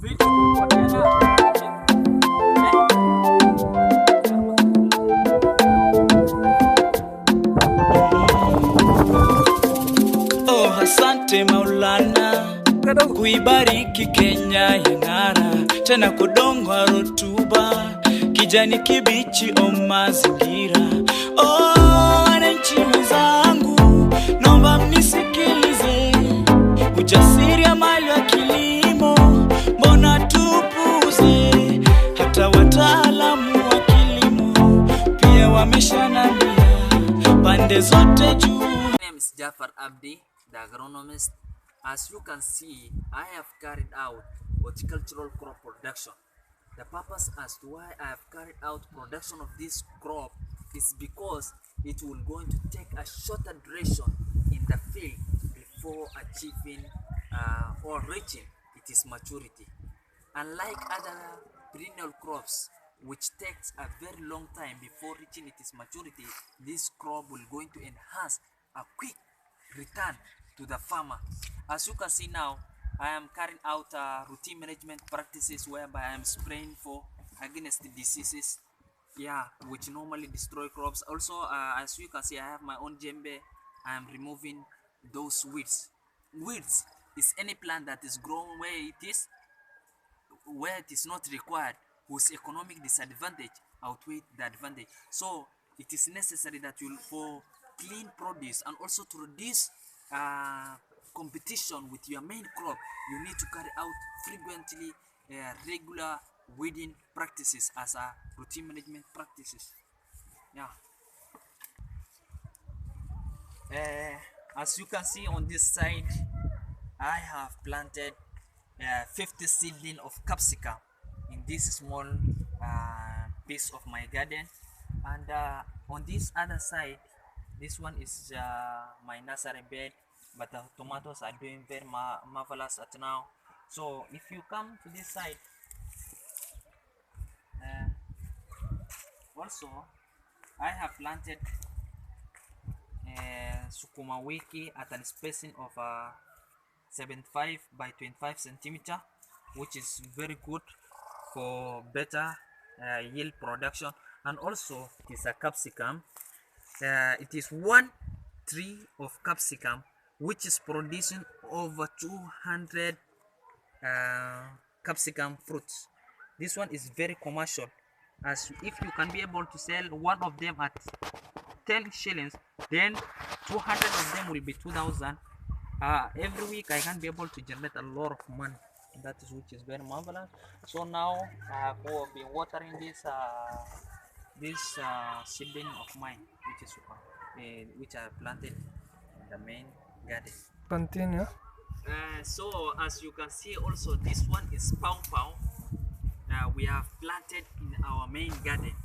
Oh, asante Maulana, kuibariki Kenya yang'ara, tena kudongwa rotuba, kijani kibichi o mazingira. Oh, wananchi wenzangu, naomba mnisikilize, ujasiri ya mali wa kilimo, mbona tupuze? Hata wataalamu wa kilimo pia wameshanambia, pande zote juu. My name is Jafar Abdi, the agronomist. As you can see, I have carried out horticultural crop production. The purpose as to why I have carried out production of this crop is because it will going to take a shorter duration in the field before achieving or reaching its maturity. Unlike other perennial crops which takes a very long time before reaching its maturity, this crop will going to enhance a quick return to the farmer. As you can see now, I am carrying out routine management practices whereby I am spraying for against the diseases, which normally destroy crops. Also, as you can see, I have my own djembe. I am removing those weeds. Weeds is any plant that is grown where it is not required, whose economic disadvantage outweigh the advantage. So it is necessary that for clean produce and also to reduce competition with your main crop, you need to carry out frequently regular weeding practices as a routine management practices. As you can see on this side, I have planted 50 seedling of capsicum in this small piece of my garden, and on this other side, this one is my nursery bed, but the tomatoes are doing very marvelous at now. So if you come to this side, also I have planted sukuma wiki at a spacing of 75 by 25 centimeter, which is very good for better yield production. And also it is a capsicum. It is one tree of capsicum which is producing over 200 capsicum fruits. This one is very commercial, as if you can be able to sell one of them at 10 shillings, then 200 of them will be 2,000. Every week I can be able to generate a lot of money. That is which is very marvelous. So now I have been watering this seedling of mine, which I planted in the main garden. Continue. So as you can see, also this one is pao pao. We have planted in our main garden.